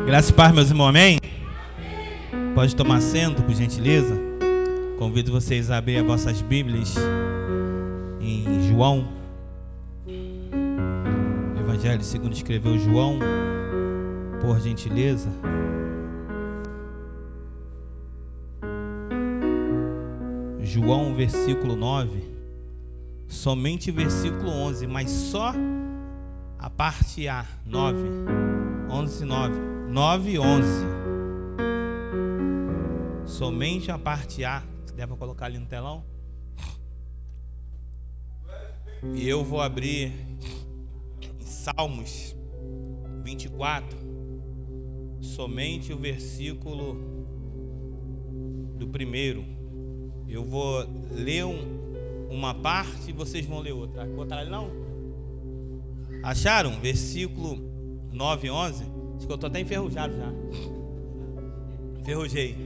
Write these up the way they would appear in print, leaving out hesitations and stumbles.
Graças e paz, meus irmãos, amém? Pode tomar assento, por gentileza. Convido vocês a abrir as vossas Bíblias em João. Evangelho segundo escreveu João, por gentileza. João, versículo 9. Somente versículo 11, mas só a parte A, 9, 11, 9 e 11. Somente a parte A, se der para colocar ali no telão. E eu vou abrir em Salmos 24, somente o versículo do primeiro. Eu vou ler uma parte e vocês vão ler outra. Botaram ali não? Acharam? Versículo 9 e 11. Acho que eu estou até enferrujado já. Enferrujei.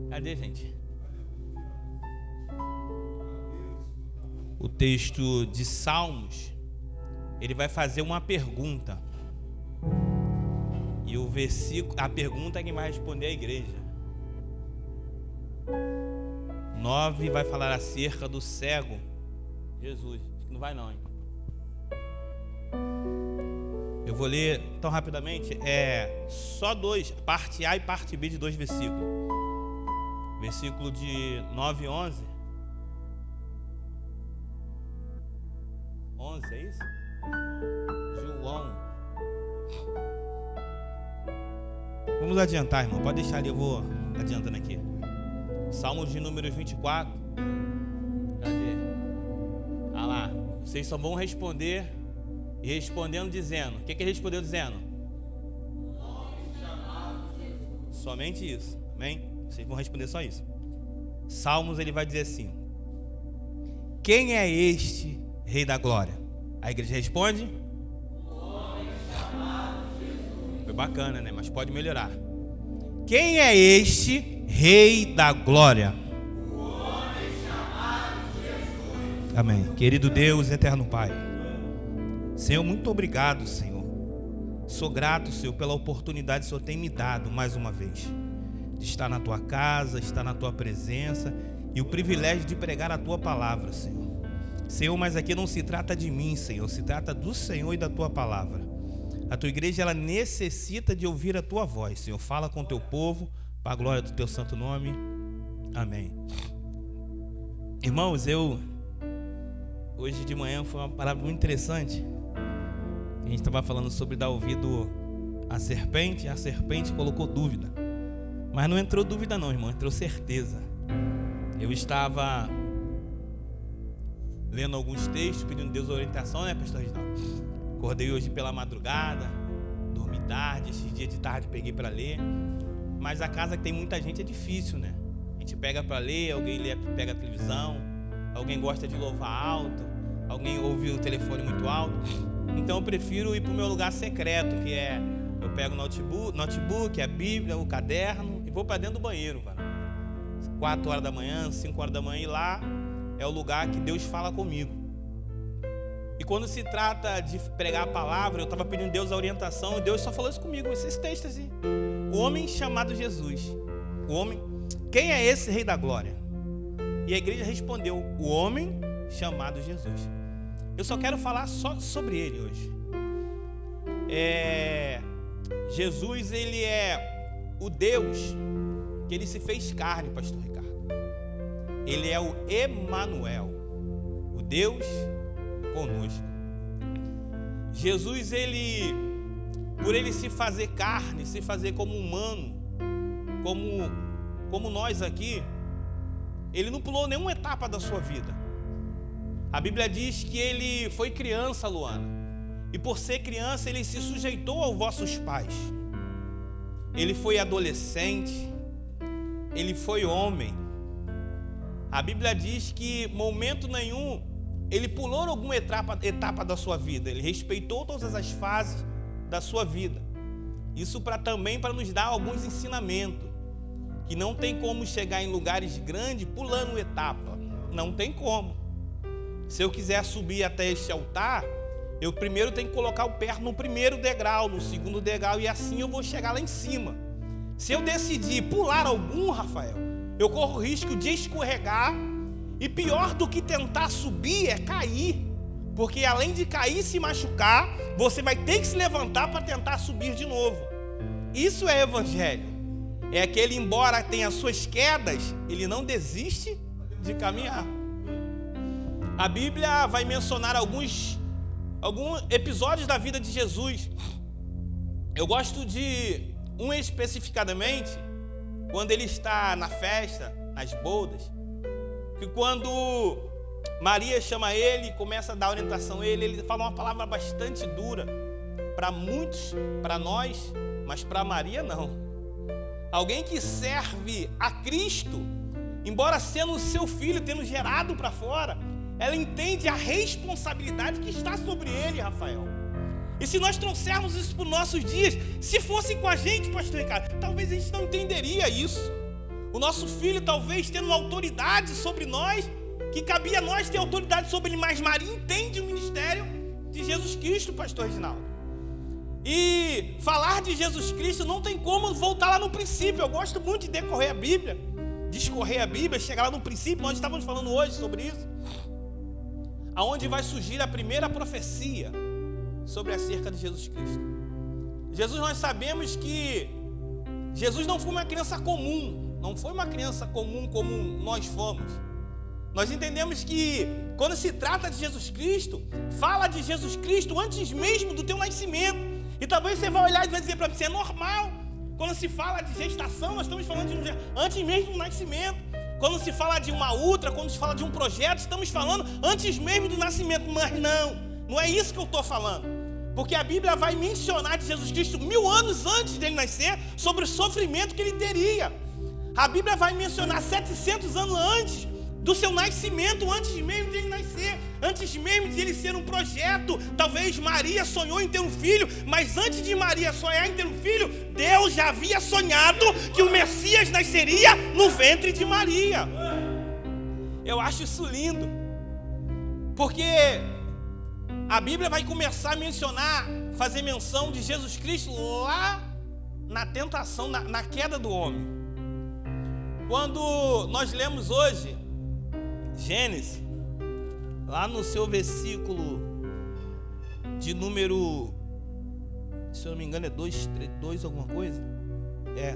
Cadê, gente? O texto de Salmos, ele vai fazer uma pergunta. E o versículo, a pergunta é quem vai responder a igreja. 9 vai falar acerca do cego Jesus. Acho que não vai não, hein? Eu vou ler tão rapidamente. Só dois, parte A e parte B de dois versículos. Versículo de 9 e 11. 11, é isso? João. Vamos adiantar, irmão. Pode deixar ali, eu vou adiantando aqui. Salmos de número 24. Cadê? Ah lá. Vocês só vão responder. E respondendo dizendo. O que ele respondeu dizendo? Somente isso. Amém? Vocês vão responder só isso. Salmos, ele vai dizer assim: quem é este Rei da Glória? A igreja responde: foi bacana, né? Mas pode melhorar. Quem é este Rei da Glória? O homem chamado Jesus. Amém. Querido Deus, eterno Pai, Senhor, muito obrigado, Senhor. Sou grato, Senhor, pela oportunidade que o Senhor tem me dado mais uma vez de estar na Tua casa, estar na Tua presença e o privilégio de pregar a Tua palavra, Senhor. Senhor, mas aqui não se trata de mim, Senhor, se trata do Senhor e da Tua palavra. A Tua igreja, ela necessita de ouvir a Tua voz, Senhor. Fala com o Teu povo, para a glória do Teu santo nome. Amém. Irmãos, hoje de manhã foi uma palavra muito interessante. A gente estava falando sobre dar ouvido à serpente, e a serpente colocou dúvida. Mas não entrou dúvida não, irmão, entrou certeza. Eu estava lendo alguns textos, pedindo Deus orientação, né, pastor Reginaldo? Acordei hoje pela madrugada, dormi tarde, esse dia de tarde peguei para ler. Mas a casa que tem muita gente é difícil, né? A gente pega para ler, alguém lê, pega a televisão, alguém gosta de louvar alto, alguém ouve o telefone muito alto. Então eu prefiro ir para o meu lugar secreto, que é, eu pego o notebook, a Bíblia, o caderno e vou para dentro do banheiro, cara. 4 horas da manhã, 5 horas da manhã, e lá é o lugar que Deus fala comigo. E quando se trata de pregar a palavra, eu estava pedindo a Deus a orientação e Deus só falou isso comigo, esses textos assim. O homem chamado Jesus. O homem, quem é esse Rei da Glória? E a igreja respondeu: o homem chamado Jesus. Eu só quero falar só sobre ele hoje. Jesus, ele é o Deus que ele se fez carne, pastor Ricardo. Ele é o Emanuel, o Deus conosco. Jesus, ele, por ele se fazer carne, se fazer como humano, como nós aqui, ele não pulou nenhuma etapa da sua vida. A Bíblia diz que ele foi criança, Luana, e por ser criança ele se sujeitou aos vossos pais. Ele foi adolescente, ele foi homem. A Bíblia diz que momento nenhum ele pulou alguma etapa da sua vida. Ele respeitou todas as fases da sua vida. Isso também para nos dar alguns ensinamentos. Que não tem como chegar em lugares grandes pulando etapa. Não tem como. Se eu quiser subir até este altar, eu primeiro tenho que colocar o pé no primeiro degrau, no segundo degrau, e assim eu vou chegar lá em cima. Se eu decidir pular algum, Rafael, eu corro o risco de escorregar, e pior do que tentar subir é cair, porque além de cair e se machucar, você vai ter que se levantar para tentar subir de novo. Isso é evangelho. É aquele, embora tenha suas quedas, ele não desiste de caminhar. A Bíblia vai mencionar alguns episódios da vida de Jesus. Eu gosto de um especificadamente, quando ele está na festa, nas bodas, que quando Maria chama ele e começa a dar orientação a ele, ele fala uma palavra bastante dura para muitos, para nós, mas para Maria não. Alguém que serve a Cristo, embora sendo seu filho, tendo gerado para fora, ela entende a responsabilidade que está sobre ele, Rafael. E se nós trouxermos isso para os nossos dias, se fosse com a gente, pastor Ricardo, talvez a gente não entenderia isso. O nosso filho talvez tendo uma autoridade sobre nós, que cabia a nós ter autoridade sobre ele, mas Maria entende o ministério de Jesus Cristo, pastor Reginaldo. E falar de Jesus Cristo não tem como voltar lá no princípio. Eu gosto muito de discorrer a Bíblia, chegar lá no princípio. Nós estávamos falando hoje sobre isso, aonde vai surgir a primeira profecia sobre acerca de Jesus Cristo. Jesus, nós sabemos que Jesus não foi uma criança comum, não foi uma criança comum como nós fomos. Nós entendemos que quando se trata de Jesus Cristo, fala de Jesus Cristo antes mesmo do teu nascimento. E talvez você vai olhar e vai dizer para você, é normal. Quando se fala de gestação, nós estamos falando de antes mesmo do nascimento. Quando se fala de uma outra, quando se fala de um projeto, estamos falando antes mesmo do nascimento. Mas não é isso que eu estou falando. Porque a Bíblia vai mencionar de Jesus Cristo 1000 anos antes dele nascer, sobre o sofrimento que ele teria. A Bíblia vai mencionar 700 anos antes do seu nascimento, antes mesmo de ele nascer, antes mesmo de ele ser um projeto. Talvez Maria sonhou em ter um filho, mas antes de Maria sonhar em ter um filho, Deus já havia sonhado que o Messias nasceria no ventre de Maria. Eu acho isso lindo, porque a Bíblia vai começar a mencionar, fazer menção de Jesus Cristo lá na tentação, na queda do homem. Quando nós lemos hoje Gênesis, lá no seu versículo de número, se eu não me engano é 2 alguma coisa,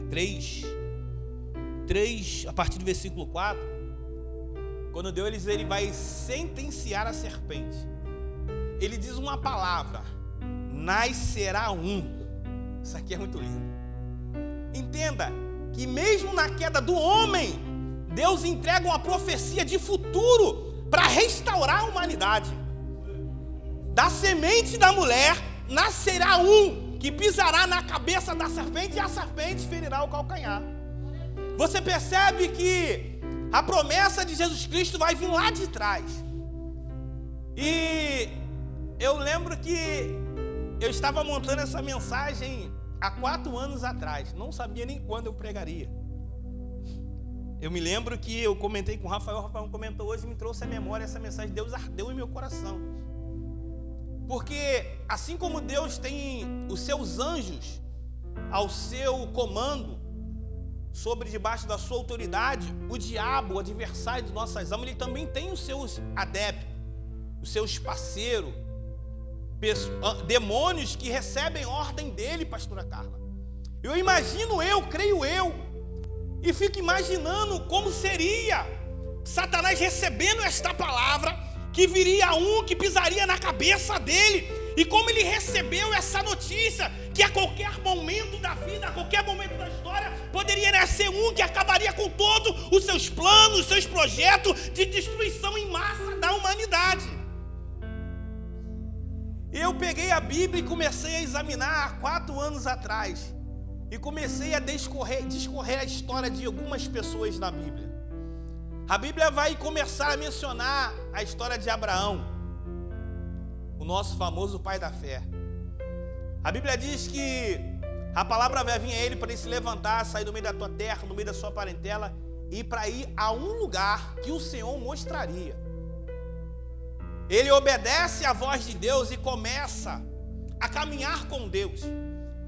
3, a partir do versículo 4, quando Deus ele vai sentenciar a serpente, ele diz uma palavra, nascerá um. Isso aqui é muito lindo. Entenda que mesmo na queda do homem, Deus entrega uma profecia de futuro para restaurar a humanidade. Da semente da mulher nascerá um que pisará na cabeça da serpente, e a serpente ferirá o calcanhar. Você percebe que a promessa de Jesus Cristo vai vir lá de trás. E eu lembro que eu estava montando essa mensagem há 4 anos atrás. Não sabia nem quando eu pregaria. Eu me lembro que eu comentei com o Rafael comentou hoje, me trouxe à memória essa mensagem. Deus ardeu em meu coração. Porque assim como Deus tem os seus anjos ao seu comando, sobre debaixo da sua autoridade, o diabo, o adversário de nossas almas, ele também tem os seus adeptos, os seus parceiros, demônios que recebem ordem dele, pastora Carla. Eu imagino, creio eu, e fico imaginando como seria Satanás recebendo esta palavra, que viria um que pisaria na cabeça dele, e como ele recebeu essa notícia, que a qualquer momento da vida, a qualquer momento da história, poderia nascer um que acabaria com todos os seus planos, os seus projetos de destruição em massa da humanidade. Eu peguei a Bíblia e comecei a examinar há 4 anos atrás, e comecei a discorrer a história de algumas pessoas na Bíblia. A Bíblia vai começar a mencionar a história de Abraão, o nosso famoso pai da fé. A Bíblia diz que a palavra vai vir a ele para ele se levantar, sair do meio da tua terra, no meio da sua parentela, e para ir a um lugar que o Senhor mostraria. ele obedece à voz de Deus e começa a caminhar com Deus.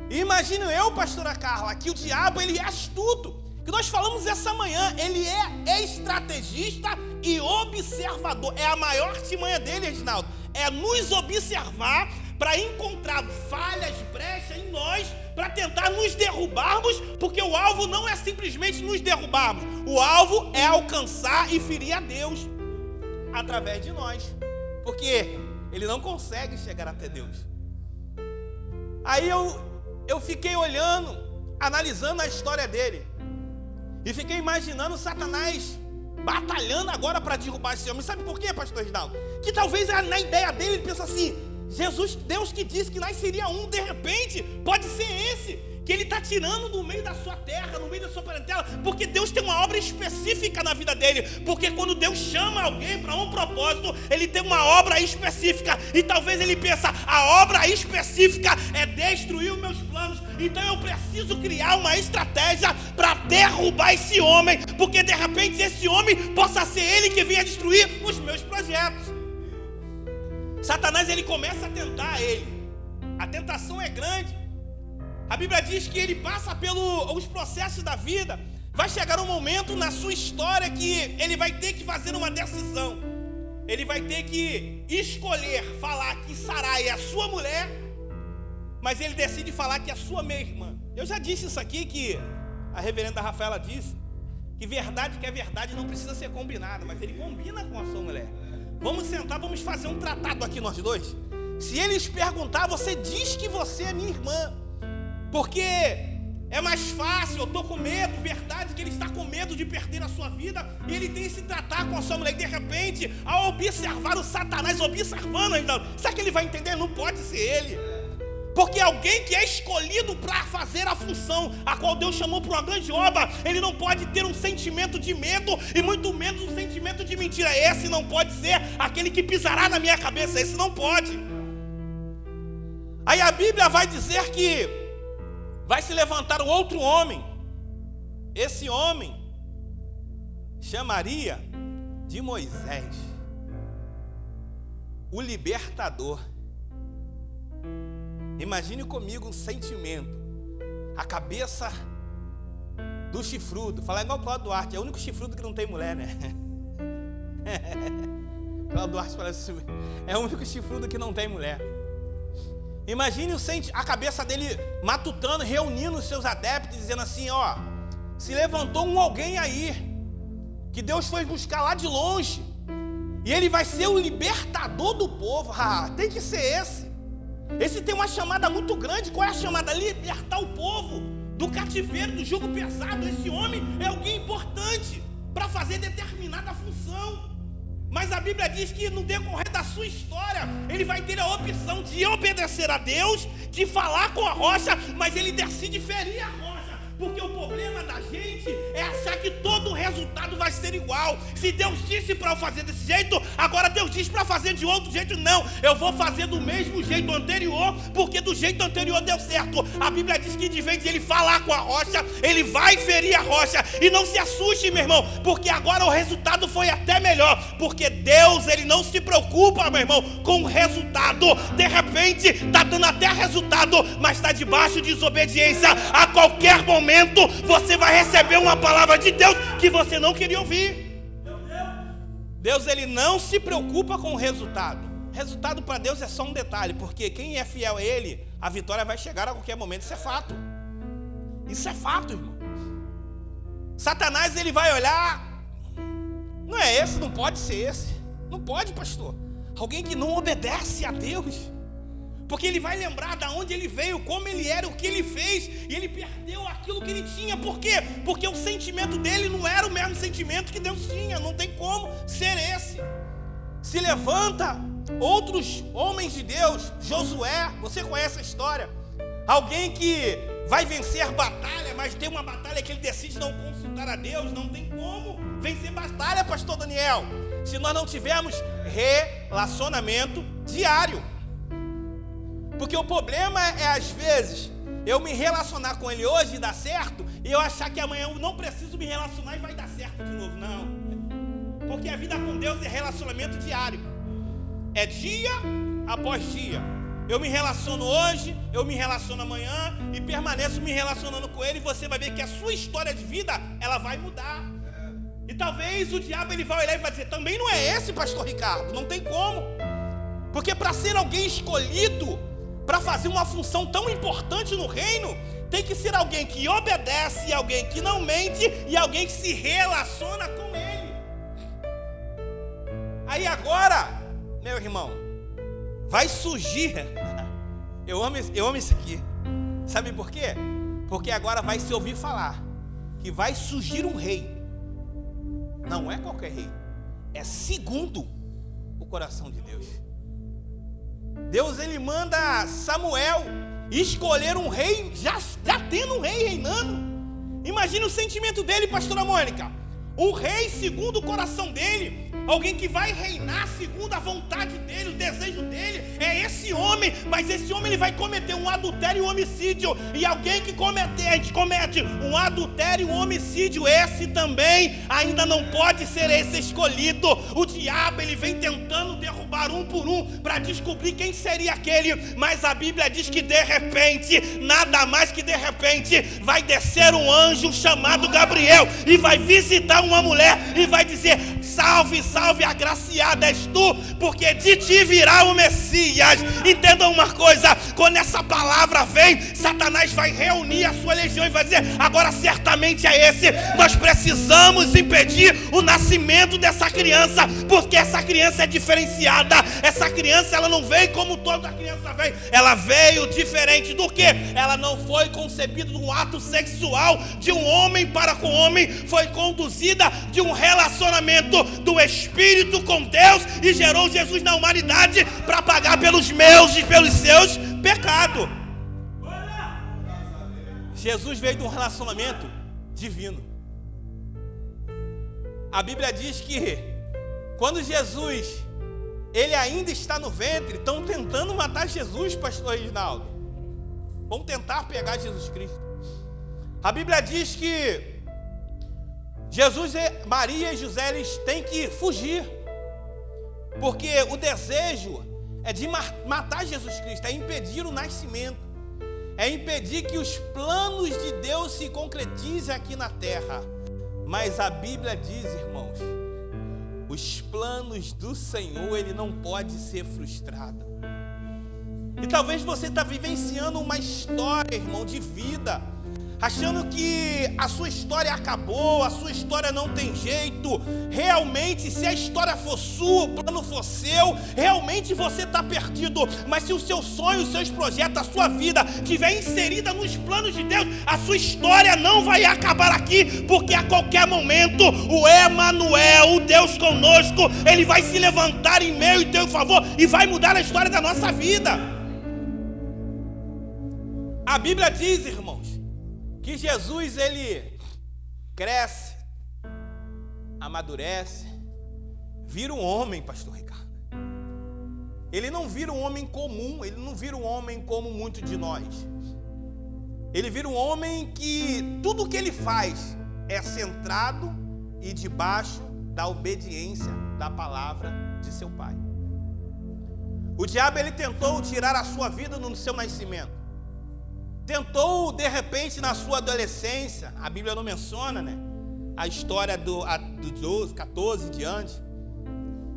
E imagino eu, pastora Carla, que o diabo ele é astuto, que nós falamos essa manhã, ele é estrategista e observador. É a maior artimanha dele, Reginaldo, é nos observar para encontrar falhas, brechas em nós, para tentar nos derrubarmos, porque o alvo não é simplesmente nos derrubarmos, o alvo é alcançar e ferir a Deus através de nós, porque ele não consegue chegar até Deus. Aí eu fiquei olhando, analisando a história dele, e fiquei imaginando Satanás batalhando agora para derrubar esse homem. Sabe por quê, pastor Reginaldo? Que talvez na ideia dele ele pensa assim: Jesus, Deus que disse que nasceria um, de repente, pode ser esse, que ele está tirando do meio da sua terra, no meio da sua parentela, porque Deus tem uma obra específica na vida dele, porque quando Deus chama alguém para um propósito, ele tem uma obra específica, e talvez ele pensa, a obra específica é destruir os meus planos, então eu preciso criar uma estratégia para derrubar esse homem, porque de repente esse homem possa ser ele que venha destruir os meus projetos. Satanás ele começa a tentar ele, a tentação é grande. A Bíblia diz que ele passa pelos processos da vida. Vai chegar um momento na sua história que ele vai ter que fazer uma decisão. Ele vai ter que escolher falar que Sarai é a sua mulher, mas ele decide falar que é a sua meia-irmã. Eu já disse isso aqui, que a reverenda Rafaela disse, que é verdade não precisa ser combinada, mas ele combina com a sua mulher. Vamos sentar, vamos fazer um tratado aqui nós dois. Se eles perguntar, você diz que você é minha irmã, porque é mais fácil, eu estou com medo, verdade que ele está com medo de perder a sua vida, e ele tem que se tratar com a sua mulher, e de repente, ao observar o Satanás, observando ainda, sabe que ele vai entender? Não pode ser ele, porque alguém que é escolhido para fazer a função, a qual Deus chamou para uma grande obra, ele não pode ter um sentimento de medo, e muito menos um sentimento de mentira. Esse não pode ser aquele que pisará na minha cabeça, esse não pode. Aí a Bíblia vai dizer que vai se levantar um outro homem. Esse homem chamaria de Moisés, o libertador. Imagine comigo um sentimento, a cabeça do chifrudo. Falar igual o Cláudio Duarte, é o único chifrudo que não tem mulher, né? Cláudio Duarte parece, é o único chifrudo que não tem mulher. Imagine a cabeça dele matutando, reunindo os seus adeptos, dizendo assim, ó, se levantou alguém aí, que Deus foi buscar lá de longe, e ele vai ser o libertador do povo. Tem que ser esse. Esse tem uma chamada muito grande. Qual é a chamada? Libertar o povo do cativeiro, do jugo pesado. Esse homem é alguém importante para fazer determinada função. Mas a Bíblia diz que no decorrer da sua história, ele vai ter a opção de obedecer a Deus, de falar com a rocha, mas ele decide ferir a rocha. Porque o problema da gente é achar que todo o resultado vai ser igual. Se Deus disse para eu fazer desse jeito, agora Deus diz para fazer de outro jeito. Não, eu vou fazer do mesmo jeito anterior, porque do jeito anterior deu certo. A Bíblia diz que de vez de ele falar com a rocha, ele vai ferir a rocha. E não se assuste, meu irmão, porque agora o resultado foi até melhor. Porque Deus, ele não se preocupa, meu irmão, com o resultado. De repente, está dando até resultado, mas está debaixo de desobediência. A qualquer momento você vai receber uma palavra de Deus que você não queria ouvir. Deus, ele não se preocupa com o resultado. Resultado para Deus é só um detalhe, porque quem é fiel a ele, a vitória vai chegar a qualquer momento. Isso é fato. Isso é fato, irmão. Satanás, ele vai olhar, não é esse, não pode ser esse. Não pode, pastor. Alguém que não obedece a Deus. Porque ele vai lembrar de onde ele veio, como ele era, o que ele fez, e ele perdeu aquilo que ele tinha. Por quê? Porque o sentimento dele não era o mesmo sentimento que Deus tinha. Não tem como ser esse. Se levanta outros homens de Deus. Josué, você conhece a história. Alguém que vai vencer batalha, mas tem uma batalha que ele decide não consultar a Deus. Não tem como vencer batalha, pastor Daniel, se nós não tivermos relacionamento diário. Porque o problema é, às vezes, eu me relacionar com ele hoje e dar certo, e eu achar que amanhã eu não preciso me relacionar e vai dar certo de novo. Não. Porque a vida com Deus é relacionamento diário. É dia após dia. Eu me relaciono hoje, eu me relaciono amanhã e permaneço me relacionando com ele, e você vai ver que a sua história de vida, ela vai mudar. E talvez o diabo ele vai olhar e vai dizer: também não é esse, pastor Ricardo, não tem como. Porque para ser alguém escolhido, para fazer uma função tão importante no reino, tem que ser alguém que obedece, alguém que não mente e alguém que se relaciona com ele. Aí agora, meu irmão, vai surgir, eu amo isso aqui, sabe por quê? Porque agora vai se ouvir falar que vai surgir um rei. Não é qualquer rei, é segundo o coração de Deus. Deus ele manda Samuel escolher um rei, já tendo um rei reinando. Imagina o sentimento dele, pastora Mônica. Um rei segundo o coração dele, alguém que vai reinar segundo a vontade dele, o desejo dele, é esse homem. Mas esse homem ele vai cometer um adultério e um homicídio. E alguém que comete um adultério e um homicídio, esse também ainda não pode ser esse escolhido. O diabo ele vem tentando derrubar um por um para descobrir quem seria aquele. Mas a Bíblia diz que de repente, nada mais que de repente, vai descer um anjo chamado Gabriel e vai visitar uma mulher e vai dizer: salve, salve, agraciada és tu, porque de ti virá o Messias. Entendam uma coisa, quando essa palavra vem, Satanás vai reunir a sua legião e vai dizer: agora certamente é esse. Nós precisamos impedir o nascimento dessa criança, porque essa criança é diferenciada. Essa criança ela não veio como toda criança vem, ela veio diferente do que? Ela não foi concebida de um ato sexual de um homem para com homem, foi conduzida de um relacionamento do Espírito com Deus e gerou Jesus na humanidade para pagar pelos meus e pelos seus pecados. Jesus veio de um relacionamento divino. A Bíblia diz que quando Jesus ele ainda está no ventre, estão tentando matar Jesus, pastor Reginaldo. Vão tentar pegar Jesus Cristo. A Bíblia diz que Jesus, Maria e José eles têm que fugir, porque o desejo é de matar Jesus Cristo, é impedir o nascimento, é impedir que os planos de Deus se concretizem aqui na terra. Mas a Bíblia diz, irmãos, os planos do Senhor ele não pode ser frustrado. E talvez você está vivenciando uma história, irmão, de vida, achando que a sua história acabou, a sua história não tem jeito. Realmente, se a história for sua, o plano for seu, realmente você está perdido. Mas se o seu sonho, os seus projetos, a sua vida estiver inserida nos planos de Deus, a sua história não vai acabar aqui, porque a qualquer momento o Emanuel, o Deus conosco, ele vai se levantar em meio em teu favor e vai mudar a história da nossa vida. A Bíblia diz, irmãos, que Jesus ele cresce, amadurece, vira um homem, pastor Ricardo. Ele não vira um homem comum, ele não vira um homem como muitos de nós. Ele vira um homem que tudo que ele faz é centrado e debaixo da obediência da palavra de seu pai. O diabo ele tentou tirar a sua vida no seu nascimento. Tentou, de repente, na sua adolescência, a Bíblia não menciona, né? A história do 12, 14 em diante.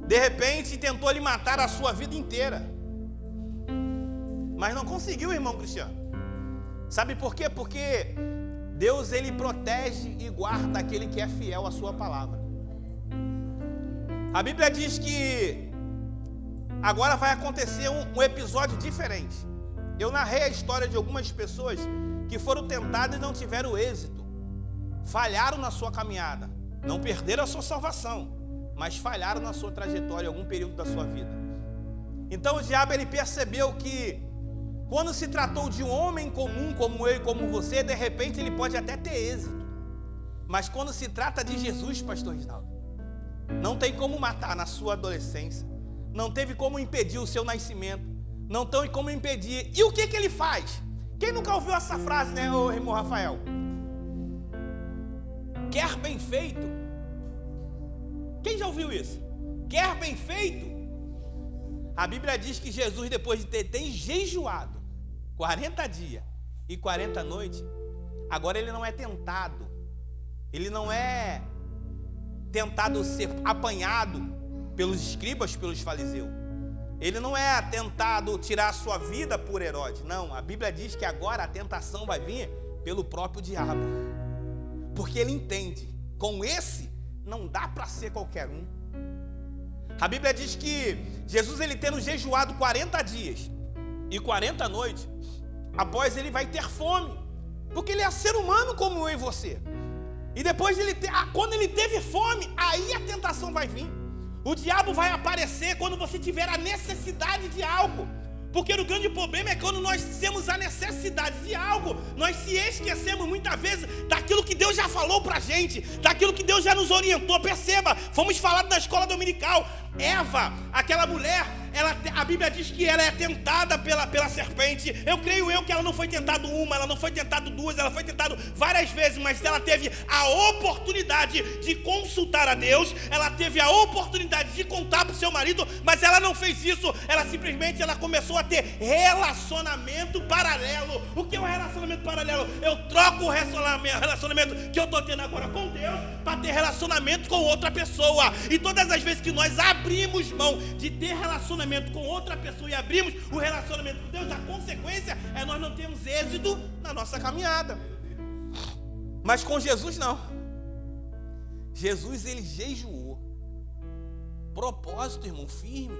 De repente, tentou lhe matar a sua vida inteira. Mas não conseguiu, irmão Cristiano. Sabe por quê? Porque Deus, ele protege e guarda aquele que é fiel à sua palavra. A Bíblia diz que agora vai acontecer um episódio diferente. Eu narrei a história de algumas pessoas que foram tentadas e não tiveram êxito. Falharam na sua caminhada. Não perderam a sua salvação, mas falharam na sua trajetória em algum período da sua vida. Então o diabo ele percebeu que quando se tratou de um homem comum como eu e como você, de repente ele pode até ter êxito. Mas quando se trata de Jesus, pastor Reginaldo, não tem como matar na sua adolescência. Não teve como impedir o seu nascimento. Não tem como impedir. E o que ele faz? Quem nunca ouviu essa frase, né, ô irmão Rafael? Quer bem feito? Quem já ouviu isso? Quer bem feito? A Bíblia diz que Jesus, depois de ter jejuado 40 dias e 40 noites, agora ele não é tentado. Ele não é tentado ser apanhado pelos escribas, pelos fariseus. Ele não é tentado tirar a sua vida por Herodes. Não, a Bíblia diz que agora a tentação vai vir pelo próprio diabo. Porque ele entende, com esse não dá para ser qualquer um. A Bíblia diz que Jesus, ele tendo jejuado 40 dias e 40 noites, após ele vai ter fome, porque ele é ser humano como eu e você. E depois quando ele teve fome, aí a tentação vai vir. O diabo vai aparecer quando você tiver a necessidade de algo. Porque o grande problema é quando nós temos a necessidade de algo, nós se esquecemos muitas vezes daquilo que Deus já falou pra gente, daquilo que Deus já nos orientou. Perceba, fomos falados na escola dominical. Eva, aquela mulher, a Bíblia diz que ela é tentada pela serpente. Eu creio que ela não foi tentada uma, ela não foi tentada duas, ela foi tentada várias vezes, mas ela teve a oportunidade de consultar a Deus, ela teve a oportunidade de contar para o seu marido, mas ela não fez isso. Ela simplesmente começou a ter relacionamento paralelo. O que é um relacionamento paralelo? Eu troco o relacionamento que eu estou tendo agora com Deus para ter relacionamento com outra pessoa. E todas as vezes que nós abrimos mão de ter relacionamento com outra pessoa e abrimos o relacionamento com Deus, a consequência é nós não temos êxito na nossa caminhada. Mas com Jesus não. Jesus, ele jejuou. Propósito, irmão, firme.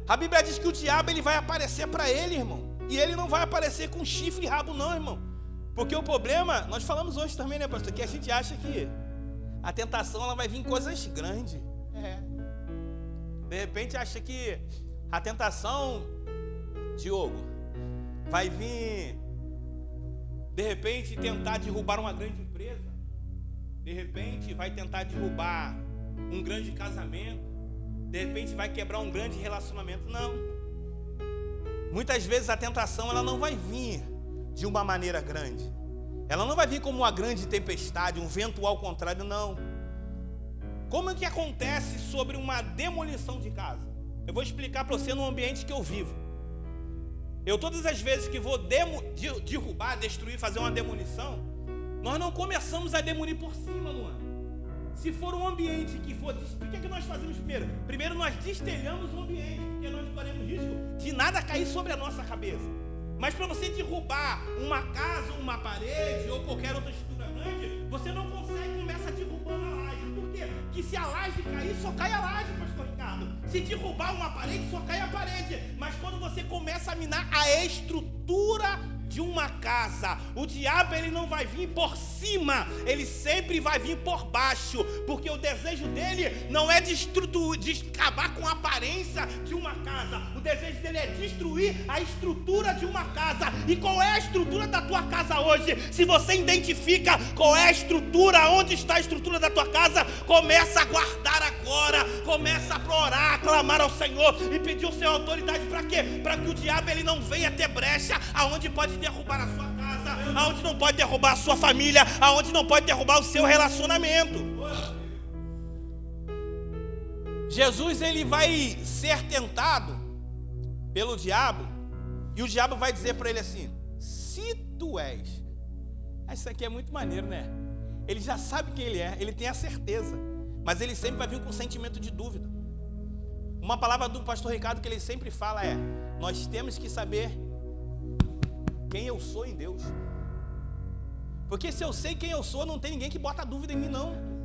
A Bíblia diz que o diabo, ele vai aparecer para ele, irmão. E ele não vai aparecer com chifre e rabo não, irmão. Porque o problema, nós falamos hoje também, né, pastor, que a gente acha que a tentação, ela vai vir em coisas grandes. De repente acha que a tentação, Diogo, vai vir, de repente, tentar derrubar uma grande empresa. De repente vai tentar derrubar um grande casamento. De repente vai quebrar um grande relacionamento. Não. Muitas vezes a tentação, ela não vai vir de uma maneira grande. Ela não vai vir como uma grande tempestade, um vento ao contrário, não. Como é que acontece sobre uma demolição de casa? Eu vou explicar para você no ambiente que eu vivo. Eu, todas as vezes que vou derrubar, destruir, fazer uma demolição, nós não começamos a demolir por cima, Luan. Se for um ambiente que for... O que é que nós fazemos primeiro? Primeiro nós destelhamos o ambiente, porque nós corremos risco de nada cair sobre a nossa cabeça. Mas para você derrubar uma casa, uma parede ou qualquer outra estrutura grande, você não consegue, começa derrubando a laje. Por quê? Porque se a laje cair, só cai a laje, pastor Ricardo. Se derrubar uma parede, só cai a parede. Mas quando você começa a minar a estrutura de uma casa, o diabo, ele não vai vir por cima, ele sempre vai vir por baixo, porque o desejo dele não é de acabar com a aparência de uma casa. O desejo dele é destruir a estrutura de uma casa. E qual é a estrutura da tua casa hoje? Se você identifica qual é a estrutura, onde está a estrutura da tua casa, começa a guardar agora, começa a orar, a clamar ao Senhor e pedir ao Senhor autoridade. Para quê? Para que o diabo, ele não venha ter brecha aonde pode derrubar a sua casa, aonde não pode derrubar a sua família, aonde não pode derrubar o seu relacionamento. Jesus, ele vai ser tentado pelo diabo, e o diabo vai dizer para ele assim: se tu és... Isso aqui é muito maneiro, né? Ele já sabe quem ele é, ele tem a certeza, mas ele sempre vai vir com um sentimento de dúvida. Uma palavra do pastor Ricardo que ele sempre fala é: nós temos que saber quem eu sou em Deus. Porque se eu sei quem eu sou, não tem ninguém que bota dúvida em mim, não.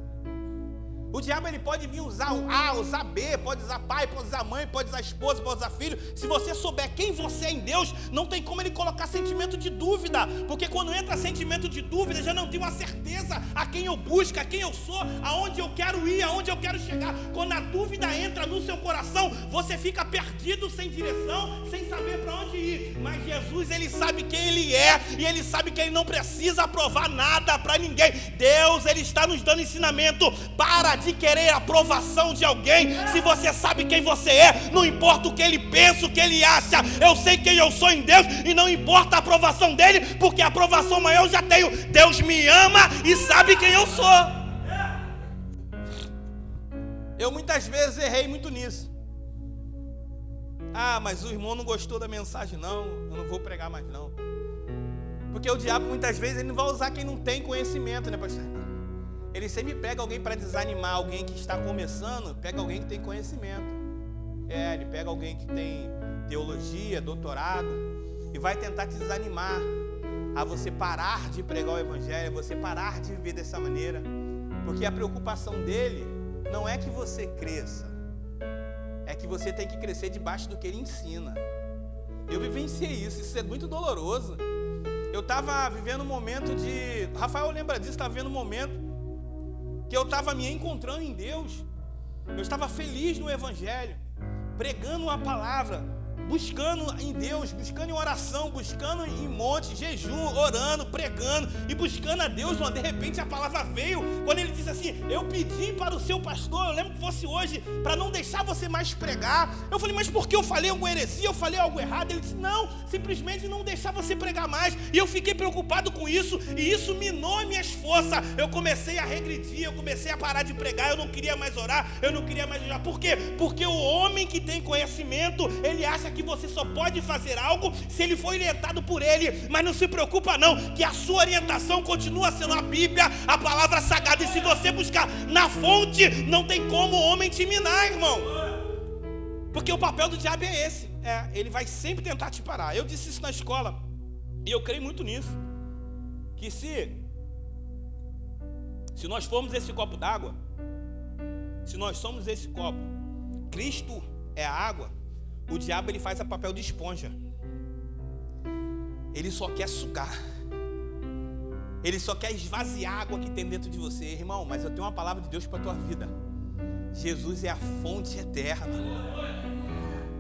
O diabo, ele pode vir usar o A, usar B, pode usar pai, pode usar mãe, pode usar esposa, pode usar filho. Se você souber quem você é em Deus, não tem como ele colocar sentimento de dúvida. Porque quando entra sentimento de dúvida, já não tenho a certeza a quem eu busco, a quem eu sou, aonde eu quero ir, aonde eu quero chegar. Quando a dúvida entra no seu coração, você fica perdido, sem direção, sem saber para onde ir. Mas Jesus, ele sabe quem ele é, e ele sabe que ele não precisa provar nada para ninguém. Deus, ele está nos dando ensinamento. Para de querer a aprovação de alguém. Se você sabe quem você é, não importa o que ele pensa, o que ele acha. Eu sei quem eu sou em Deus, e não importa a aprovação dele, porque a aprovação maior eu já tenho. Deus me ama e sabe quem eu sou. Eu muitas vezes errei muito nisso. Ah, mas o irmão não gostou da mensagem, não. Eu não vou pregar mais, não. Porque o diabo, muitas vezes, ele não vai usar quem não tem conhecimento, né, pastor? Ele sempre pega alguém para desanimar, alguém que está começando, pega alguém que tem conhecimento. Ele pega alguém que tem teologia, doutorado, e vai tentar te desanimar a você parar de pregar o evangelho, a você parar de viver dessa maneira. Porque a preocupação dele não é que você cresça, é que você tem que crescer debaixo do que ele ensina. Eu vivenciei isso é muito doloroso. Eu estava vivendo um momento de... Rafael lembra disso, estava vivendo um momento que eu estava me encontrando em Deus. Eu estava feliz no evangelho, pregando a palavra, buscando em Deus, buscando em oração, buscando em monte, jejum, orando, pregando e buscando a Deus. De repente a palavra veio, quando ele disse assim: eu pedi para o seu pastor, eu lembro que fosse hoje, para não deixar você mais pregar. Eu falei: mas por que eu falei alguma heresia, eu falei algo errado? Ele disse: não, simplesmente não deixar você pregar mais. E eu fiquei preocupado com isso, e isso minou minhas forças. Eu comecei a regredir, eu comecei a parar de pregar, eu não queria mais orar, eu não queria mais orar. Por quê? Porque o homem que tem conhecimento, ele acha que você só pode fazer algo se ele for orientado por ele. Mas não se preocupa não, que a sua orientação continua sendo a Bíblia, a palavra sagrada. E se você buscar na fonte, não tem como o homem te minar, irmão. Porque o papel do diabo é esse, ele vai sempre tentar te parar. Eu disse isso na escola, e eu creio muito nisso, que se nós formos esse copo d'água, se nós somos esse copo, Cristo é a água, o diabo ele faz o papel de esponja. Ele só quer sugar. Ele só quer esvaziar a água que tem dentro de você. Irmão, mas eu tenho uma palavra de Deus para a tua vida. Jesus é a fonte eterna.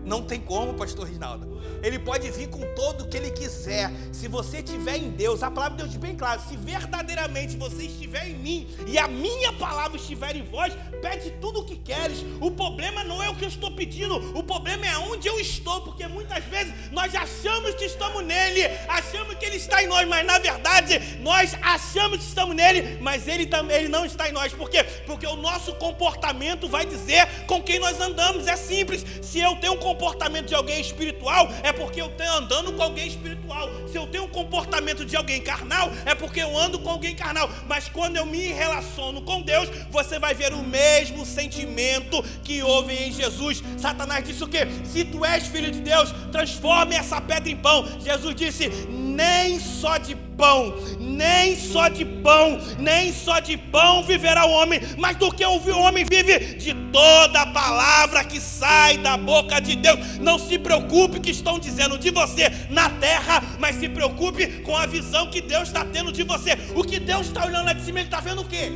Não tem como, pastor Rinaldo. Ele pode vir com todo o que ele quiser. Se você estiver em Deus, a palavra de Deus é bem clara: se verdadeiramente você estiver em mim e a minha palavra estiver em vós, pede tudo o que queres. O problema não é o que eu estou pedindo, o problema é onde eu estou. Porque muitas vezes nós achamos que estamos nele, achamos que ele está em nós, mas na verdade nós achamos que estamos nele, mas ele não está em nós. Por quê? Porque o nosso comportamento vai dizer com quem nós andamos. É simples. Se eu tenho um comportamento de alguém espiritual, é porque eu estou andando com alguém espiritual. Se eu tenho um comportamento de alguém carnal, é porque eu ando com alguém carnal. Mas quando eu me relaciono com Deus, você vai ver o mesmo sentimento que houve em Jesus. Satanás disse o quê? Se tu és filho de Deus, transforme essa pedra em pão. Jesus disse: nem só de pão, nem só de pão, nem só de pão viverá o homem, mas do que o homem vive, de toda a palavra que sai da boca de Deus. Não se preocupe que estão dizendo de você na terra, mas se preocupe com a visão que Deus está tendo de você. O que Deus está olhando lá de cima, Ele está vendo o quê?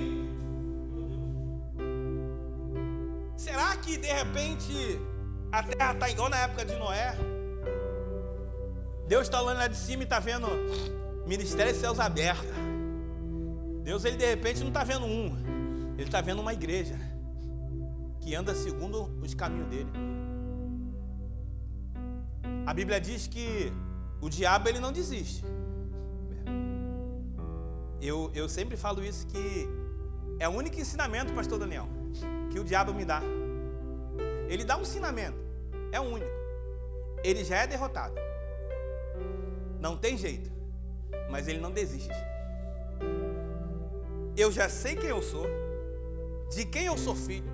Será que de repente a terra está igual na época de Noé? Deus está olhando lá de cima e está vendo ministério de céus abertos. Deus, ele de repente não está vendo ele está vendo uma igreja que anda segundo os caminhos dele. A Bíblia diz que o diabo ele não desiste. Eu sempre falo isso, que é o único ensinamento, pastor Daniel, que o diabo me dá. Ele dá um ensinamento, é o único. Ele já é derrotado, não tem jeito, mas ele não desiste. Eu já sei quem eu sou, de quem eu sou filho,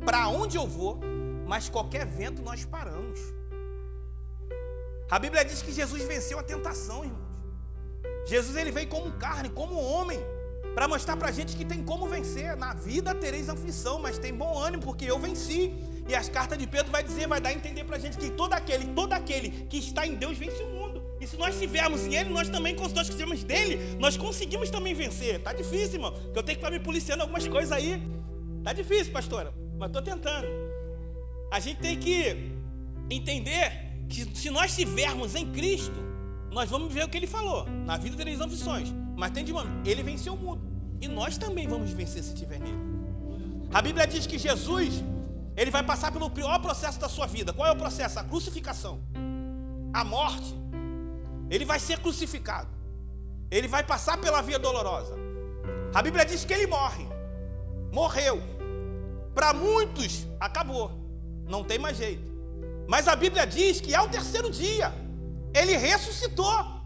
para onde eu vou, mas qualquer vento nós paramos. A Bíblia diz que Jesus venceu a tentação, irmãos. Jesus ele veio como carne, como homem, para mostrar para a gente que tem como vencer. Na vida tereis aflição, mas tem bom ânimo, porque eu venci. E as cartas de Pedro vai dar a entender para a gente que todo aquele que está em Deus vence o mundo. E se nós estivermos em Ele, nós também, com os que estivermos dele, nós conseguimos também vencer. Tá difícil, irmão, que eu tenho que estar me policiando algumas coisas aí. Tá difícil, pastora, mas estou tentando. A gente tem que entender que se nós estivermos em Cristo, nós vamos ver o que Ele falou. Na vida tereis aflições, mas tem de mano, Ele venceu o mundo. E nós também vamos vencer se estiver nele. A Bíblia diz que Jesus, Ele vai passar pelo pior processo da sua vida. Qual é o processo? A crucificação, a morte. Ele vai ser crucificado. Ele vai passar pela via dolorosa. A Bíblia diz que Ele morreu. Para muitos, acabou. Não tem mais jeito. Mas a Bíblia diz que ao terceiro dia, ele ressuscitou.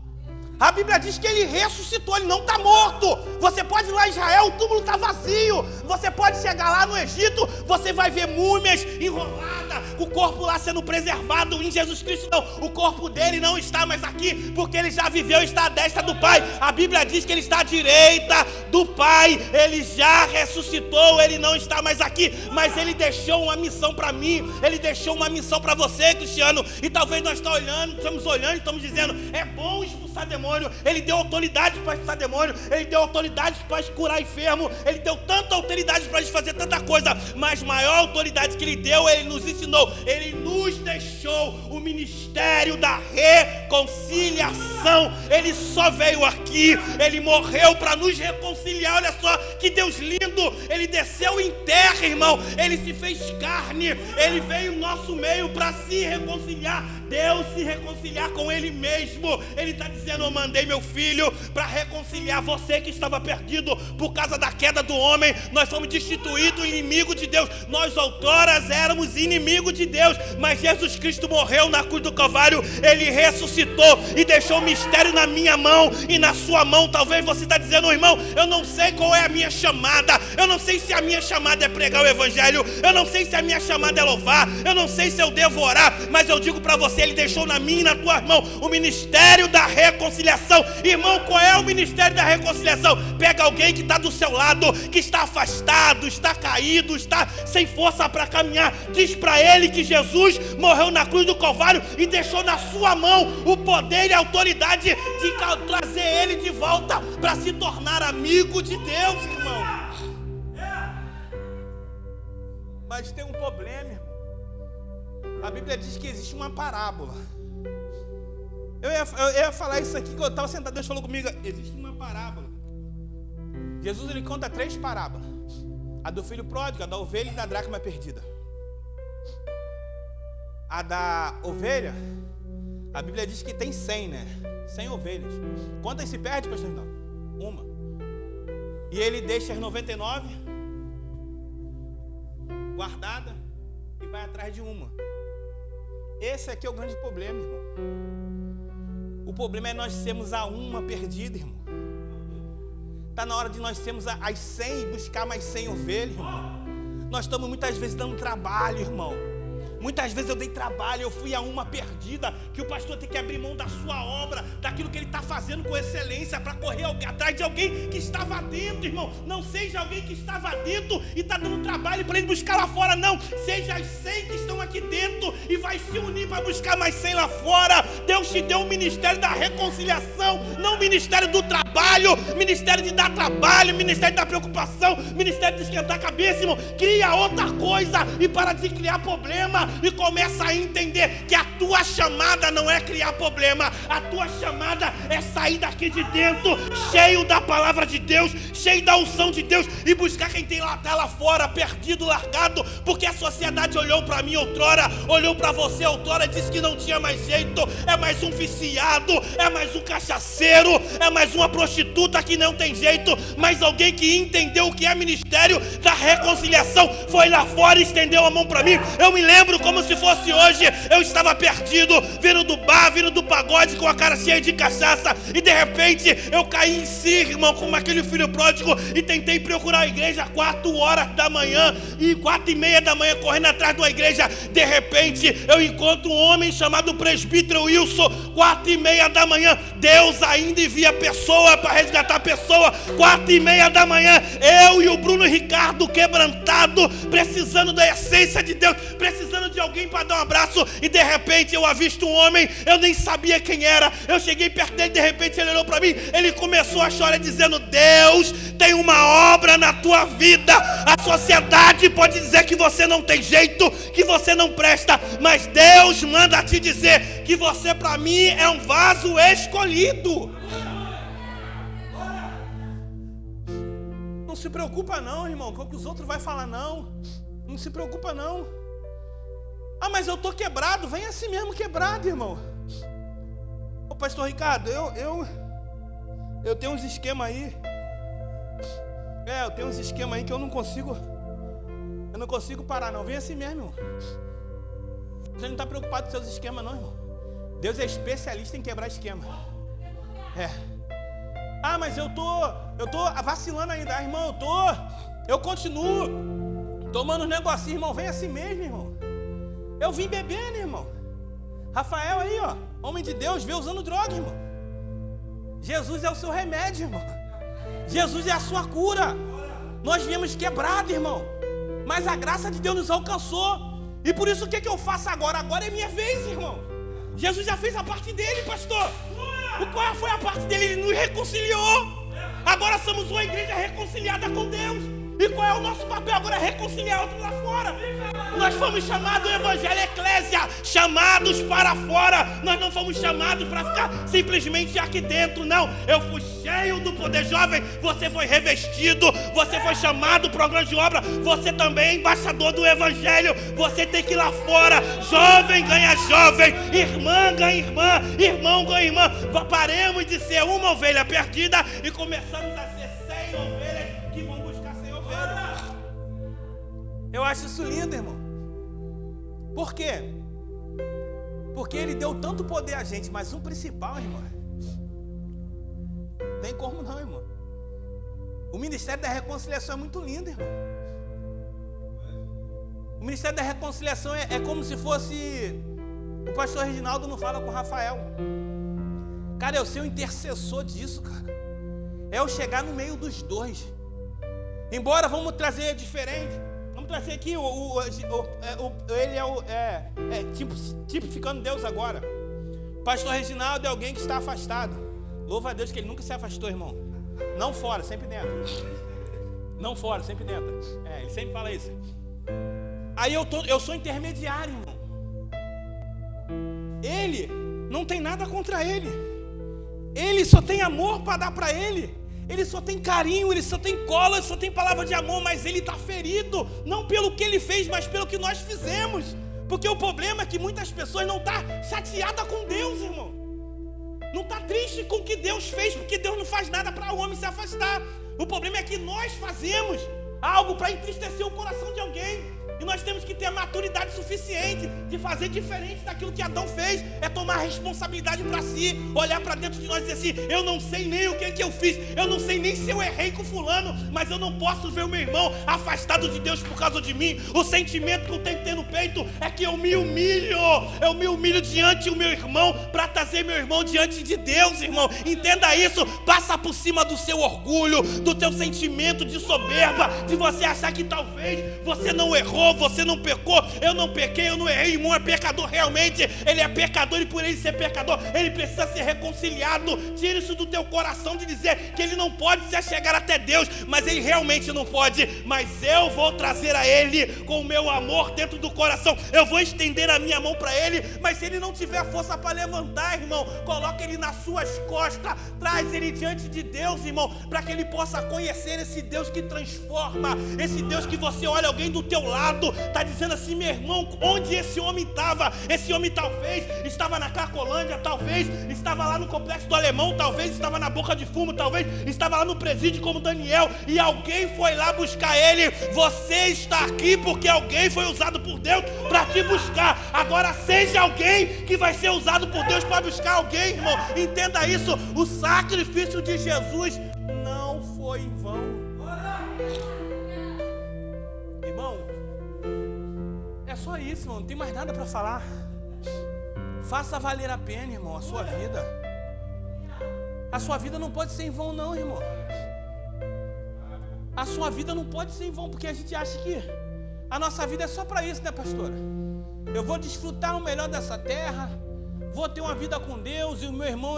A Bíblia diz que ele ressuscitou, ele não está morto. Você pode ir lá em Israel, o túmulo está vazio. Você pode chegar lá no Egito, você vai ver múmias enroladas, o corpo lá sendo preservado. Em Jesus Cristo não, o corpo dele não está mais aqui, porque ele já viveu e está à destra do Pai. A Bíblia diz que ele está à direita do Pai, ele já ressuscitou, ele não está mais aqui, mas ele deixou uma missão para mim, ele deixou uma missão para você, Cristiano. E talvez nós estamos olhando e estamos dizendo, é bom expulsar demônio. Ele deu autoridade para expulsar demônio, ele deu autoridade para curar enfermo, ele deu tanta autoridade para a gente fazer tanta coisa, mas maior autoridade que ele deu, ele nos ensinou, ele nos deixou o ministério da reconciliação. Ele só veio aqui, ele morreu para nos reconciliar. Olha só que Deus lindo, ele desceu em terra, irmão, ele se fez carne, ele veio no nosso meio para se reconciliar. Deus se reconciliar com ele mesmo. Ele está dizendo, eu mandei meu filho para reconciliar você que estava perdido por causa da queda do homem. Nós fomos destituídos inimigo de Deus. Nós outroras éramos inimigo de Deus, mas Jesus Cristo morreu na cruz do Calvário, ele ressuscitou e deixou o mistério na minha mão e na sua mão. Talvez você está dizendo, irmão, eu não sei qual é a minha chamada, eu não sei se a minha chamada é pregar o evangelho, eu não sei se a minha chamada é louvar, eu não sei se eu devo orar, mas eu digo para você, ele deixou na minha e na tua mão o ministério da reconciliação. Irmão, qual é o ministério da reconciliação? Pega alguém que está do seu lado, que está afastado, está caído, está sem força para caminhar, diz para ele que Jesus morreu na cruz do Calvário e deixou na sua mão o poder e a autoridade de trazer ele de volta para se tornar amigo de Deus, irmão. Mas tem um problema, irmão. A Bíblia diz que existe uma parábola. Eu ia falar isso aqui, que eu estava sentado, Deus falou comigo, existe uma parábola. Jesus, ele conta 3 parábolas. A do filho pródigo, a da ovelha e da dracma perdida. A da ovelha, a Bíblia diz que tem 100, né? 100 ovelhas. Quantas se perde, pastor? Não, uma. E ele deixa as 99 guardada e vai atrás de uma. Esse aqui é o grande problema, irmão. O problema é nós sermos a uma perdida, irmão. Está na hora de nós sermos as 100 e buscar mais 100 ovelhas, irmão. Nós estamos muitas vezes dando trabalho, irmão. Muitas vezes eu dei trabalho, eu fui a uma perdida, que o pastor tem que abrir mão da sua obra, daquilo que ele está fazendo com excelência, para correr atrás de alguém que estava dentro, irmão. Não seja alguém que estava dentro e está dando trabalho para ele buscar lá fora, não. Seja as 100 que estão aqui dentro e vai se unir para buscar mais 100 lá fora. Deus te deu o ministério da reconciliação, não o ministério do trabalho, ministério de dar trabalho, ministério da preocupação, ministério de esquentar a cabeça, irmão. Cria outra coisa e para de criar problema. E começa a entender que a tua chamada não é criar problema. A tua chamada é sair daqui de dentro cheio da palavra de Deus, cheio da unção de Deus, e buscar quem tem lá, tá lá fora, perdido, largado, porque a sociedade olhou para mim outrora, olhou para você outrora, disse que não tinha mais jeito. É mais um viciado, é mais um cachaceiro, é mais uma prostituta que não tem jeito. Mas alguém que entendeu o que é ministério da reconciliação foi lá fora e estendeu a mão para mim. Eu me lembro como se fosse hoje, eu estava perdido, vindo do bar, vindo do pagode, com a cara cheia de cachaça, e de repente eu caí em si, irmão, como aquele filho pródigo, e tentei procurar a igreja às 4 horas da manhã, e 4:30 da manhã, correndo atrás de uma igreja. De repente eu encontro um homem chamado presbítero Wilson, 4:30 da manhã. Deus ainda envia pessoa para resgatar a pessoa. 4:30 da manhã, eu e o Bruno Ricardo quebrantado, precisando da essência de Deus, precisando de alguém para dar um abraço, e de repente eu avisto um homem, eu nem sabia quem era. Eu cheguei perto dele, de repente ele olhou para mim, ele começou a chorar dizendo: Deus tem uma obra na tua vida. A sociedade pode dizer que você não tem jeito, que você não presta, mas Deus manda te dizer que você para mim é um vaso escolhido. Não se preocupa não, irmão, com o que os outros vão falar, não. Não se preocupa não. Ah, mas eu estou quebrado. Vem assim mesmo quebrado, irmão. Ô pastor Ricardo, eu tenho uns esquemas aí. Eu tenho uns esquemas aí que eu não consigo parar não. Vem assim mesmo, irmão. Você não está preocupado com seus esquemas, não, irmão. Deus é especialista em quebrar esquema. Ah, mas eu tô vacilando ainda, irmão. Eu continuo tomando um negocinho, irmão. Vem assim mesmo, irmão. Eu vim bebendo, irmão. Rafael aí, ó, homem de Deus, veio usando droga, irmão. Jesus é o seu remédio, irmão. Jesus é a sua cura. Nós viemos quebrados, irmão, mas a graça de Deus nos alcançou. E por isso o que eu faço agora? Agora é minha vez, irmão. Jesus já fez a parte dele, pastor. Qual foi a parte dele? Ele nos reconciliou. Agora somos uma igreja reconciliada com Deus. E qual é o nosso papel agora? Reconciliar outros lá fora. Nós fomos chamados, o evangelho eclésia, chamados para fora. Nós não fomos chamados para ficar simplesmente aqui dentro, não. Eu fui cheio do poder, jovem. Você foi revestido, você foi chamado para uma grande obra. Você também é embaixador do evangelho. Você tem que ir lá fora. Jovem ganha jovem, irmã ganha irmã, irmão ganha irmã. Paremos de ser uma ovelha perdida e começamos a ser 100 ovelhas que vão buscar 100 ovelhas. Eu acho isso lindo, irmão. Por quê? Porque ele deu tanto poder a gente, mas um principal, irmão, tem como não, irmão. O ministério da reconciliação é muito lindo, irmão. O ministério da reconciliação é como se fosse... O pastor Reginaldo não fala com o Rafael. Cara, eu ser o intercessor disso, cara. É eu chegar no meio dos dois. Embora vamos trazer diferente. Vamos trazer aqui, ele é tipificando Deus agora. Pastor Reginaldo é alguém que está afastado. Louva a Deus que ele nunca se afastou, irmão. Não fora, sempre dentro. Não fora, sempre dentro. Ele sempre fala isso. Aí eu sou intermediário, irmão. Ele não tem nada contra ele. Ele só tem amor para dar para ele. Ele só tem carinho, ele só tem cola, ele só tem palavra de amor, mas ele está ferido, não pelo que ele fez, mas pelo que nós fizemos. Porque o problema é que muitas pessoas não estão chateadas com Deus, irmão. Não está triste com o que Deus fez, porque Deus não faz nada para o homem se afastar. O problema é que nós fazemos algo para entristecer o coração de alguém. E nós temos que ter a maturidade suficiente de fazer diferente daquilo que Adão fez. É tomar a responsabilidade para si, olhar para dentro de nós e dizer assim: eu não sei nem o que eu fiz, eu não sei nem se eu errei com fulano, mas eu não posso ver o meu irmão afastado de Deus por causa de mim. O sentimento que eu tenho que ter no peito é que eu me humilho diante do meu irmão, para trazer meu irmão diante de Deus, irmão. Entenda isso. Passa por cima do seu orgulho, do teu sentimento de soberba, de você achar que talvez você não errou, você não pecou. Eu não pequei, eu não errei. Irmão é pecador, realmente ele é pecador, e por ele ser pecador, ele precisa ser reconciliado. Tira isso do teu coração de dizer que ele não pode se achegar até Deus, mas ele realmente não pode. Mas eu vou trazer a ele com o meu amor dentro do coração. Eu vou estender a minha mão para ele, mas se ele não tiver força para levantar, irmão, coloca ele nas suas costas, traz ele diante de Deus, irmão, para que ele possa conhecer esse Deus que transforma, esse Deus que você olha alguém do teu lado, está dizendo assim: meu irmão, onde esse homem estava? Esse homem talvez estava na Cracolândia, talvez estava lá no Complexo do Alemão, talvez estava na Boca de Fumo, talvez estava lá no presídio como Daniel, e alguém foi lá buscar ele. Você está aqui porque alguém foi usado por Deus para te buscar. Agora seja alguém que vai ser usado por Deus para buscar alguém, irmão. Entenda isso. O sacrifício de Jesus não foi em vão. Irmão, é só isso, irmão. Não tem mais nada para falar. Faça valer a pena, irmão, a sua vida. A sua vida não pode ser em vão, não, irmão. A sua vida não pode ser em vão, porque a gente acha que a nossa vida é só para isso, né, pastora? Eu vou desfrutar o melhor dessa terra, vou ter uma vida com Deus, e o meu irmão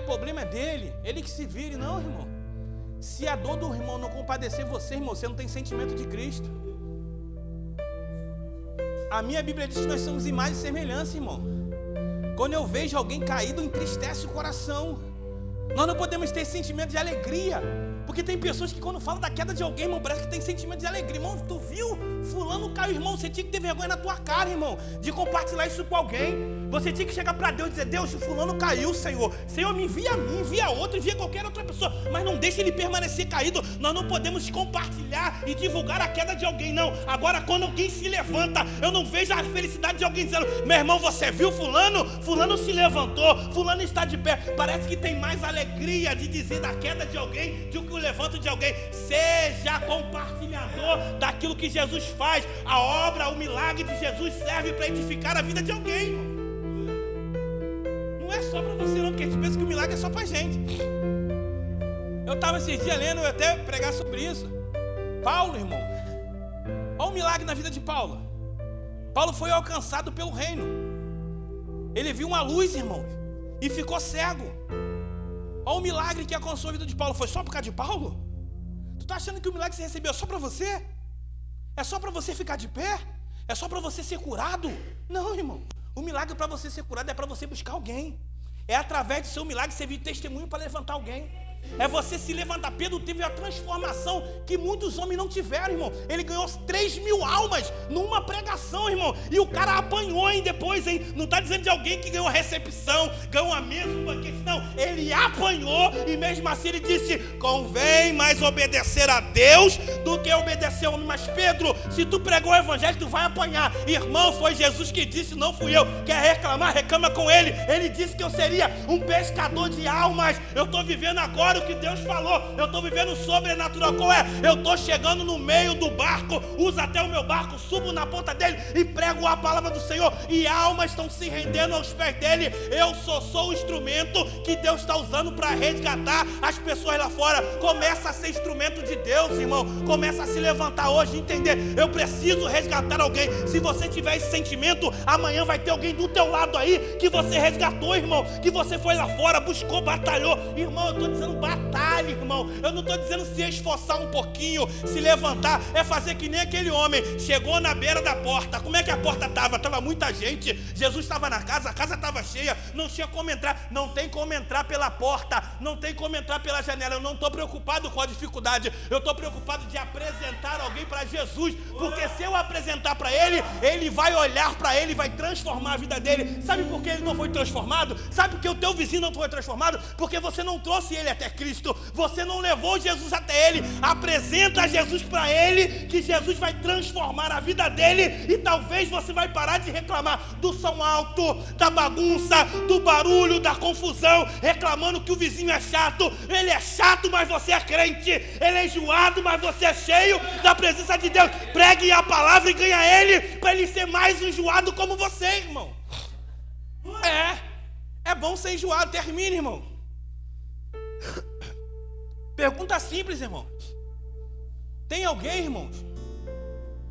problema dele, ele que se vire. Não, irmão. Se a dor do irmão não compadecer você, irmão, você não tem sentimento de Cristo. A minha Bíblia diz que nós somos imagem e semelhança, irmão. Quando eu vejo alguém caído, entristece o coração. Nós não podemos ter sentimento de alegria, porque Porque tem pessoas que quando falam da queda de alguém, irmão, parece que tem sentimento de alegria. Irmão, tu viu? Fulano caiu, irmão. Você tinha que ter vergonha na tua cara, irmão, de compartilhar isso com alguém. Você tinha que chegar para Deus e dizer: Deus, se fulano caiu, Senhor, me envia a mim, envia a outro, envia qualquer outra pessoa, mas não deixe ele permanecer caído. Nós não podemos compartilhar e divulgar a queda de alguém, não. Agora, quando alguém se levanta, eu não vejo a felicidade de alguém dizendo: meu irmão, você viu fulano? Fulano se levantou, fulano está de pé. Parece que tem mais alegria de dizer da queda de alguém do que o levanto de alguém. Seja compartilhador daquilo que Jesus faz. A obra, o milagre de Jesus serve para edificar a vida de alguém, irmão. Não é só para você não, porque a gente pensa que o milagre é só para gente. Eu estava esses dias lendo, eu até pregar sobre isso. Paulo, irmão, olha o milagre na vida de Paulo. Paulo foi alcançado pelo reino. Ele viu uma luz, irmão, e ficou cego. Olha o milagre que alcançou a vida de Paulo. Foi só por causa de Paulo? Tu está achando que o milagre que você recebeu é só para você? É só para você ficar de pé? É só para você ser curado? Não, irmão. O milagre para você ser curado é para você buscar alguém. É através do seu milagre servir de testemunho para levantar alguém. É você se levantar. Pedro teve a transformação que muitos homens não tiveram, irmão. Ele ganhou 3.000 almas numa pregação, irmão. E o cara apanhou, hein, depois, hein. Não está dizendo de alguém que ganhou recepção, ganhou a mesma banquete. Não, ele apanhou e mesmo assim ele disse: convém mais obedecer a Deus do que obedecer ao homem. Mas Pedro, se tu pregou o evangelho, tu vai apanhar. Irmão, foi Jesus que disse, não fui eu. Quer reclamar? Reclama com ele. Ele disse que eu seria um pescador de almas. Eu estou vivendo agora o que Deus falou. Eu estou vivendo sobrenatural. Qual é? Eu estou chegando no meio do barco, uso até o meu barco, subo na ponta dele e prego a palavra do Senhor, e almas estão se rendendo aos pés dele. Eu sou o instrumento que Deus está usando para resgatar as pessoas lá fora. Começa a ser instrumento de Deus, irmão. Começa a se levantar hoje e entender: eu preciso resgatar alguém. Se você tiver esse sentimento, amanhã vai ter alguém do teu lado aí que você resgatou, irmão, que você foi lá fora, buscou, batalhou. Irmão, eu estou dizendo batalha, irmão. Eu não estou dizendo se esforçar um pouquinho, se levantar. É fazer que nem aquele homem. Chegou na beira da porta. Como é que a porta estava? Estava muita gente. Jesus estava na casa, a casa estava cheia. Não tinha como entrar. Não tem como entrar pela porta. Não tem como entrar pela janela. Eu não estou preocupado com a dificuldade. Eu estou preocupado de apresentar alguém para Jesus. Porque se eu apresentar para ele, ele vai olhar para ele e vai transformar a vida dele. Sabe por que ele não foi transformado? Sabe por que o teu vizinho não foi transformado? Porque você não trouxe ele até Cristo. Você não levou Jesus até ele. Apresenta Jesus para ele, que Jesus vai transformar a vida dele. E talvez você vai parar de reclamar do som alto, da bagunça, do barulho, da confusão, reclamando que o vizinho é chato. Ele é chato, mas você é crente. Ele é enjoado, mas você é cheio da presença de Deus. Pregue a palavra e ganha ele, para ele ser mais enjoado como você, irmão. É bom ser enjoado. Termine, irmão. Pergunta simples, irmão. Tem alguém, irmãos?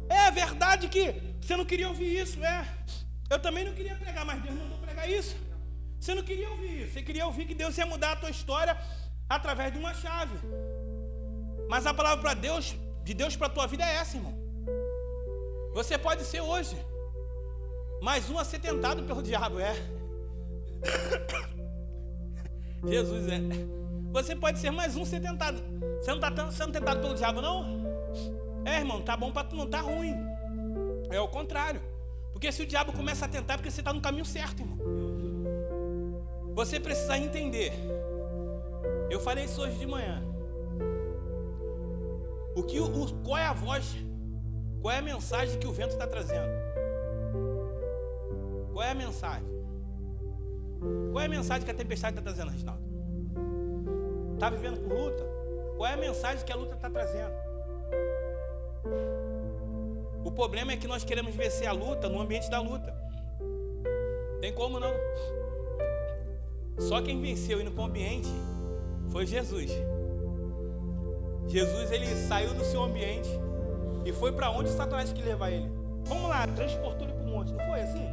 É verdade que você não queria ouvir isso, Eu também não queria pregar, mas Deus mandou pregar isso. Você não queria ouvir isso. Você queria ouvir que Deus ia mudar a tua história através de uma chave. Mas a palavra de Deus para a tua vida é essa, irmão. Você pode ser hoje mais um a ser tentado pelo diabo, Jesus, Você pode ser mais um a ser tentado. Você não está sendo tentado pelo diabo, não? Irmão, tá bom para tu não tá ruim. É o contrário. Porque se o diabo começa a tentar, é porque você está no caminho certo, irmão. Você precisa entender. Eu falei isso hoje de manhã. Qual é a voz? Qual é a mensagem que o vento está trazendo? Qual é a mensagem? Qual é a mensagem que a tempestade está trazendo, Reginaldo? Está vivendo por luta? Qual é a mensagem que a luta está trazendo? O problema é que nós queremos vencer a luta no ambiente da luta. Tem como não? Só quem venceu indo para o ambiente foi Jesus. Jesus, ele saiu do seu ambiente e foi para onde Satanás quis levar ele. Vamos lá, transportou ele para o monte, não foi assim?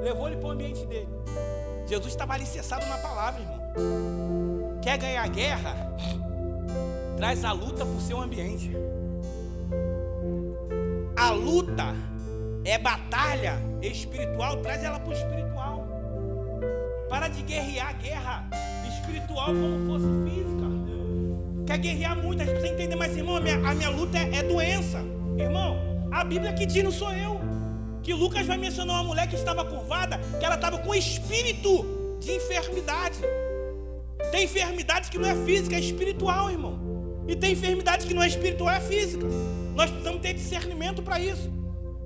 Levou ele para o ambiente dele. Jesus estava alicerçado na palavra, irmão. Quer ganhar a guerra? Traz a luta para o seu ambiente. A luta é batalha espiritual, traz ela para o espiritual. Para de guerrear a guerra espiritual como fosse física. quer guerrear muito, a gente precisa entender, mas irmão, a minha luta é doença. Irmão, a Bíblia que diz, não sou eu. Que Lucas vai mencionar uma mulher que estava curvada, que ela estava com espírito de enfermidade. Tem enfermidade que não é física, é espiritual, irmão. E tem enfermidade que não é espiritual, é física. Nós precisamos ter discernimento para isso.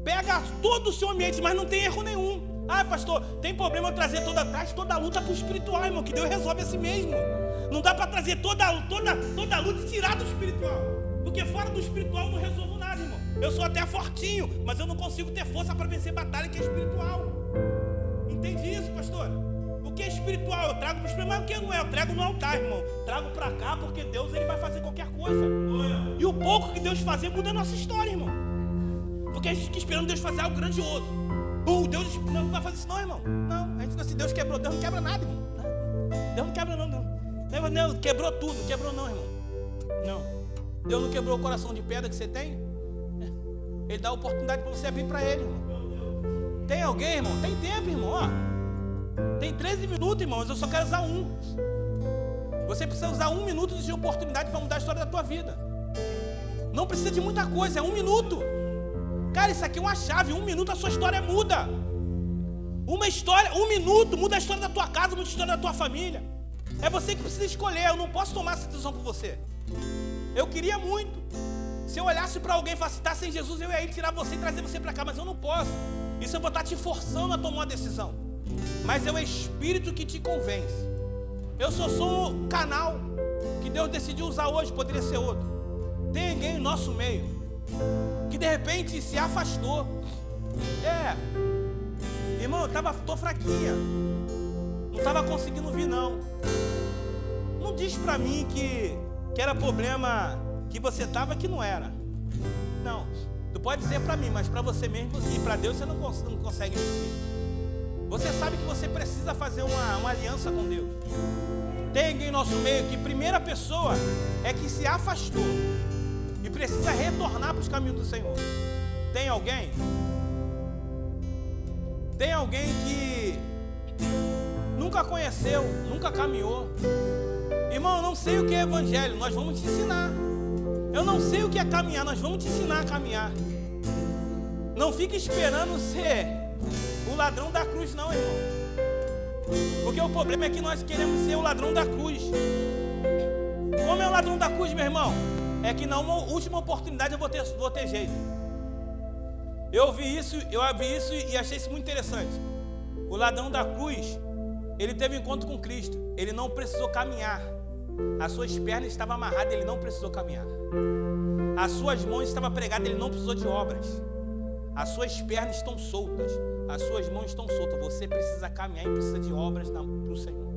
Pega todo o seu ambiente, mas não tem erro nenhum. Ah, pastor, tem problema eu trazer toda a luta para o espiritual, irmão, que Deus resolve assim mesmo. Não dá para trazer toda a luta e tirar do espiritual. Porque fora do espiritual eu não resolvo nada, irmão. Eu sou até fortinho, mas eu não consigo ter força para vencer batalha que é espiritual. Entende isso, pastor? O que é espiritual eu trago para o espiritual, mas o que não é? Eu trago no altar, irmão. Trago para cá porque Deus ele vai fazer qualquer coisa. E o pouco que Deus fazer muda a nossa história, irmão. Porque a gente fica esperando Deus fazer algo grandioso. Deus não vai fazer isso não, irmão. Não, a gente fica assim, Deus quebrou. Deus não quebra nada, irmão. Deus não quebra não. Não, quebrou tudo, não quebrou não, irmão. Não. Deus não quebrou o coração de pedra que você tem. Ele dá a oportunidade para você abrir para Ele, irmão. Tem alguém, irmão? Tem tempo, irmão. Ó. Tem 13 minutos, irmão, mas eu só quero usar um. Você precisa usar 1 minuto de oportunidade para mudar a história da tua vida. Não precisa de muita coisa, é 1 minuto. Cara, isso aqui é uma chave. 1 minuto a sua história muda. Uma história, 1 minuto muda a história da tua casa, muda a história da tua família. É você que precisa escolher. Eu não posso tomar essa decisão por você. Eu queria muito. Se eu olhasse para alguém e falasse, tá sem Jesus, eu ia ir tirar você e trazer você para cá, mas eu não posso. Isso eu vou estar te forçando a tomar uma decisão. Mas é o Espírito que te convence. Eu só sou um canal que Deus decidiu usar hoje, poderia ser outro. Tem alguém no nosso meio que de repente se afastou. Irmão, tô fraquinha. Não estava conseguindo vir, não. Não diz para mim que era problema que você estava que não era. Não. Tu pode dizer para mim, mas para você mesmo e para Deus você não consegue mentir. Você sabe que você precisa fazer uma aliança com Deus. Tem alguém no nosso meio que primeira pessoa é que se afastou e precisa retornar para os caminhos do Senhor. Tem alguém? Tem alguém que nunca conheceu, nunca caminhou. Irmão, eu não sei o que é evangelho, nós vamos te ensinar. Eu não sei o que é caminhar, nós vamos te ensinar a caminhar. Não fique esperando ser o ladrão da cruz, não, irmão. Porque o problema é que nós queremos ser o ladrão da cruz. Como é o ladrão da cruz, meu irmão? É que na última oportunidade eu vou ter jeito. Eu vi isso e achei isso muito interessante. O ladrão da cruz, ele teve um encontro com Cristo. Ele não precisou caminhar. As suas pernas estavam amarradas, ele não precisou caminhar. As suas mãos estavam pregadas, ele não precisou de obras. As suas pernas estão soltas, as suas mãos estão soltas. Você precisa caminhar e precisa de obras para o Senhor.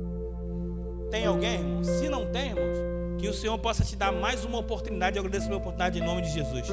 Tem alguém, irmão? Se não tem, irmãos, que o Senhor possa te dar mais uma oportunidade. Eu agradeço a minha oportunidade em nome de Jesus.